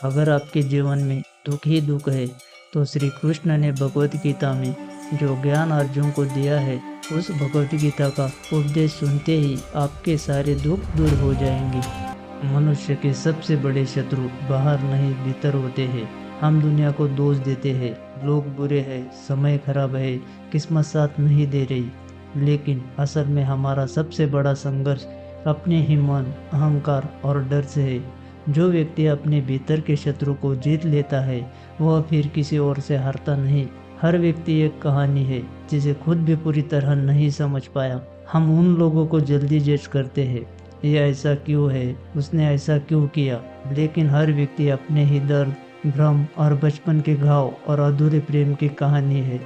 अगर आपके जीवन में दुख ही दुख है तो श्री कृष्ण ने भगवत गीता में जो ज्ञान अर्जुन को दिया है उस भगवत गीता का उपदेश सुनते ही आपके सारे दुख दूर हो जाएंगे। मनुष्य के सबसे बड़े शत्रु बाहर नहीं भीतर होते हैं। हम दुनिया को दोष देते हैं, लोग बुरे हैं, समय खराब है, किस्मत साथ नहीं दे रही, लेकिन असल में हमारा सबसे बड़ा संघर्ष अपने ही मन, अहंकार और डर से है। जो व्यक्ति अपने भीतर के शत्रु को जीत लेता है वह फिर किसी और से हारता नहीं। हर व्यक्ति एक कहानी है जिसे खुद भी पूरी तरह नहीं समझ पाया। हम उन लोगों को जल्दी जज करते हैं, ये ऐसा क्यों है, उसने ऐसा क्यों किया, लेकिन हर व्यक्ति अपने ही दर्द, भ्रम और बचपन के घाव और अधूरे प्रेम की कहानी है।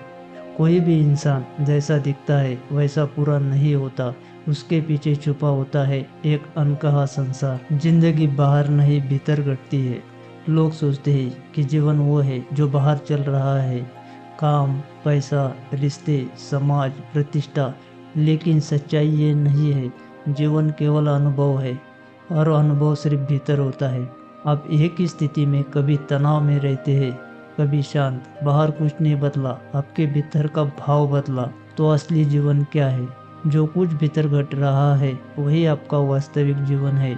कोई भी इंसान जैसा दिखता है वैसा पूरा नहीं होता, उसके पीछे छुपा होता है एक अनकहा संसार। जिंदगी बाहर नहीं भीतर घटती है। लोग सोचते हैं कि जीवन वो है जो बाहर चल रहा है, काम, पैसा, रिश्ते, समाज, प्रतिष्ठा, लेकिन सच्चाई ये नहीं है। जीवन केवल अनुभव है और अनुभव सिर्फ भीतर होता है। आप एक ही स्थिति में कभी तनाव में रहते हैं, कभी शांत, बाहर कुछ नहीं बदला, आपके भीतर का भाव बदला। तो असली जीवन क्या है? जो कुछ भीतर घट रहा है वही आपका वास्तविक जीवन है।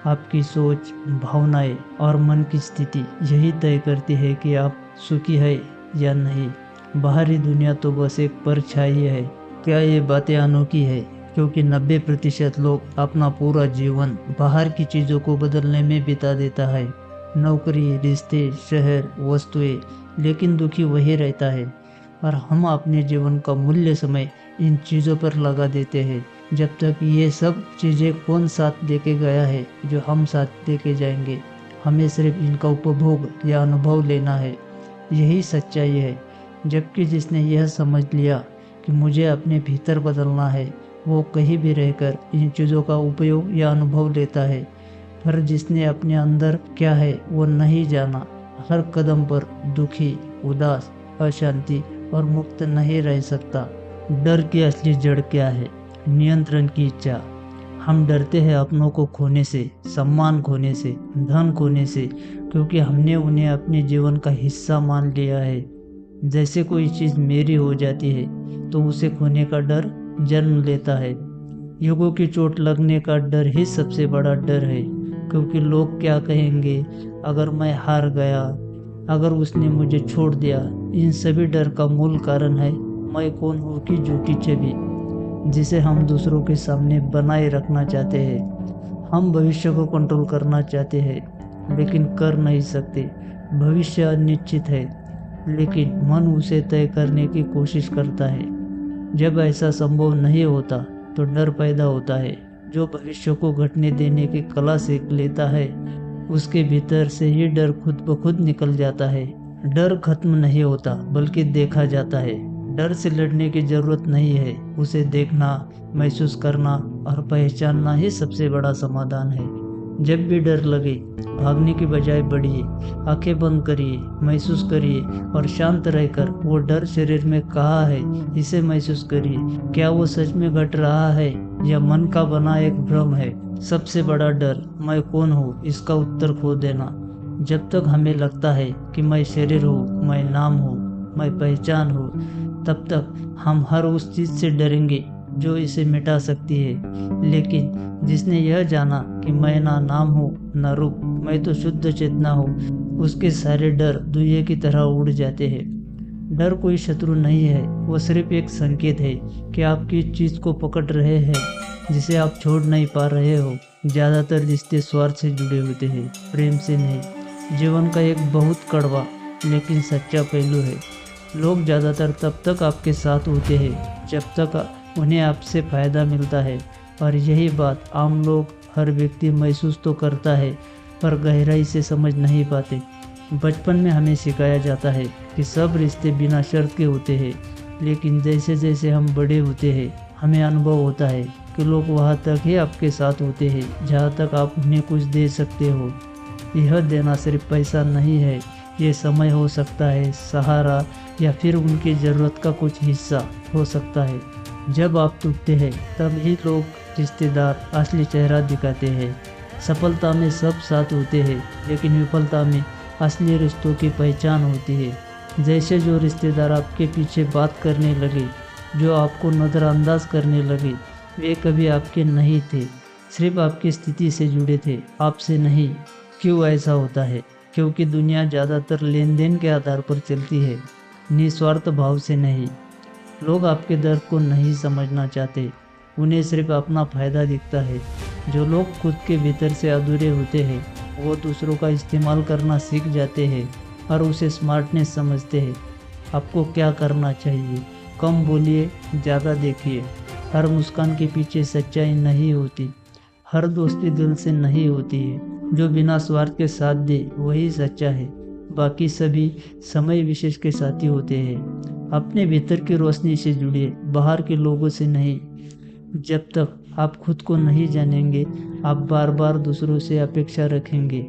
आपकी सोच, भावनाएं और मन की स्थिति यही तय करती है कि आप सुखी है या नहीं। बाहरी दुनिया तो बस एक परछाई है। क्या ये बातें अनोखी है? क्योंकि 90% लोग अपना पूरा जीवन बाहर की चीज़ों को बदलने में बिता देता है। नौकरी, रिश्ते, शहर, वस्तुएं, लेकिन दुखी वही रहता है। और हम अपने जीवन का मूल्य समय इन चीज़ों पर लगा देते हैं। जब तक ये सब चीज़ें कौन साथ देके गया है जो हम साथ देके जाएंगे। हमें सिर्फ इनका उपभोग या अनुभव लेना है, यही सच्चाई है। जबकि जिसने यह समझ लिया कि मुझे अपने भीतर बदलना है, वो कहीं भी रहकर इन चीज़ों का उपयोग या अनुभव लेता है। पर जिसने अपने अंदर क्या है वो नहीं जाना, हर कदम पर दुखी, उदास, अशांति और मुक्त नहीं रह सकता। डर की असली जड़ क्या है? नियंत्रण की इच्छा। हम डरते हैं अपनों को खोने से, सम्मान खोने से, धन खोने से, क्योंकि हमने उन्हें अपने जीवन का हिस्सा मान लिया है। जैसे कोई चीज़ मेरी हो जाती है तो उसे खोने का डर जन्म लेता है। युगों की चोट लगने का डर ही सबसे बड़ा डर है, क्योंकि लोग क्या कहेंगे अगर मैं हार गया, अगर उसने मुझे छोड़ दिया। इन सभी डर का मूल कारण है मैं कौन हूँ की झूठी छवि, जिसे हम दूसरों के सामने बनाए रखना चाहते हैं। हम भविष्य को कंट्रोल करना चाहते हैं लेकिन कर नहीं सकते। भविष्य अनिश्चित है लेकिन मन उसे तय करने की कोशिश करता है। जब ऐसा संभव नहीं होता तो डर पैदा होता है। जो भविष्य को घटने देने की कला सीख लेता है उसके भीतर से ही डर खुद ब खुद निकल जाता है। डर खत्म नहीं होता बल्कि देखा जाता है। डर से लड़ने की जरूरत नहीं है, उसे देखना, महसूस करना और पहचानना ही सबसे बड़ा समाधान है। जब भी डर लगे भागने की बजाय बढ़िए, आंखें बंद करिए, महसूस करिए और शांत रहकर वो डर शरीर में कहाँ है इसे महसूस करिए। क्या वो सच में घट रहा है या मन का बना एक भ्रम है? सबसे बड़ा डर मैं कौन हूँ इसका उत्तर खो देना। जब तक हमें लगता है कि मैं शरीर हूँ, मैं नाम हूँ, मैं पहचान हूँ, तब तक हम हर उस चीज़ से डरेंगे जो इसे मिटा सकती है। लेकिन जिसने यह जाना कि मैं ना नाम हूँ ना रूप, मैं तो शुद्ध चेतना हूँ, उसके सारे डर दुनिया की तरह उड़ जाते हैं। डर कोई शत्रु नहीं है, वो सिर्फ एक संकेत है कि आप किस चीज़ को पकड़ रहे हैं जिसे आप छोड़ नहीं पा रहे हो। ज़्यादातर रिश्ते स्वार्थ से जुड़े होते हैं, प्रेम से नहीं। जीवन का एक बहुत कड़वा लेकिन सच्चा पहलू है, लोग ज़्यादातर तब तक आपके साथ होते हैं जब तक उन्हें आपसे फ़ायदा मिलता है। और यही बात आम लोग, हर व्यक्ति महसूस तो करता है पर गहराई से समझ नहीं पाते। बचपन में हमें सिखाया जाता है कि सब रिश्ते बिना शर्त के होते हैं, लेकिन जैसे जैसे हम बड़े होते हैं हमें अनुभव होता है कि लोग वहाँ तक ही आपके साथ होते हैं जहाँ तक आप उन्हें कुछ दे सकते हो। यह देना सिर्फ पैसा नहीं है, ये समय हो सकता है, सहारा या फिर उनकी ज़रूरत का कुछ हिस्सा हो सकता है। जब आप टूटते हैं तब ही लोग, रिश्तेदार असली चेहरा दिखाते हैं। सफलता में सब साथ होते हैं लेकिन विफलता में असली रिश्तों की पहचान होती है। जैसे जो रिश्तेदार आपके पीछे बात करने लगे, जो आपको नज़रअंदाज करने लगे, वे कभी आपके नहीं थे, सिर्फ आपकी स्थिति से जुड़े थे, आपसे नहीं। क्यों ऐसा होता है? क्योंकि दुनिया ज़्यादातर लेन देन के आधार पर चलती है, निस्वार्थ भाव से नहीं। लोग आपके दर्द को नहीं समझना चाहते, उन्हें सिर्फ अपना फ़ायदा दिखता है। जो लोग खुद के भीतर से अधूरे होते हैं, वो दूसरों का इस्तेमाल करना सीख जाते हैं और उसे स्मार्टनेस समझते हैं। आपको क्या करना चाहिए? कम बोलिए, ज़्यादा देखिए। हर मुस्कान के पीछे सच्चाई नहीं होती, हर दोस्ती दिल से नहीं होती है। जो बिना स्वार्थ के साथ दे वही सच्चा है, बाकी सभी समय विशेष के साथी होते हैं। अपने भीतर की रोशनी से जुड़िए, बाहर के लोगों से नहीं। जब तक आप खुद को नहीं जानेंगे, आप बार बार दूसरों से अपेक्षा रखेंगे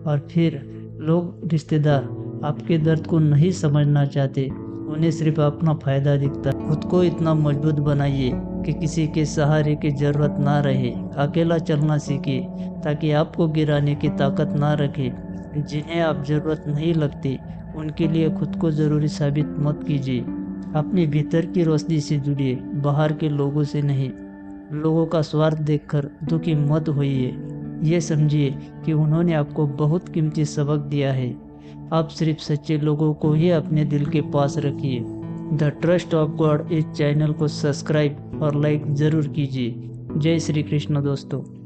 और फिर लोग, रिश्तेदार आपके दर्द को नहीं समझना चाहते, उन्हें सिर्फ अपना फ़ायदा दिखता है। खुद को इतना मजबूत बनाइए कि किसी के सहारे की ज़रूरत ना रहे। अकेला चलना सीखिए ताकि आपको गिराने की ताकत ना रखे। जिन्हें आप ज़रूरत नहीं लगती, उनके लिए खुद को ज़रूरी साबित मत कीजिए। अपने भीतर की रोशनी से जुड़िए, बाहर के लोगों से नहीं। लोगों का स्वार्थ देखकर दुखी मत होइए। ये समझिए कि उन्होंने आपको बहुत कीमती सबक दिया है। आप सिर्फ सच्चे लोगों को ही अपने दिल के पास रखिए। द ट्रस्ट ऑफ गॉड इस चैनल को सब्सक्राइब और लाइक ज़रूर कीजिए। जय श्री कृष्ण दोस्तों।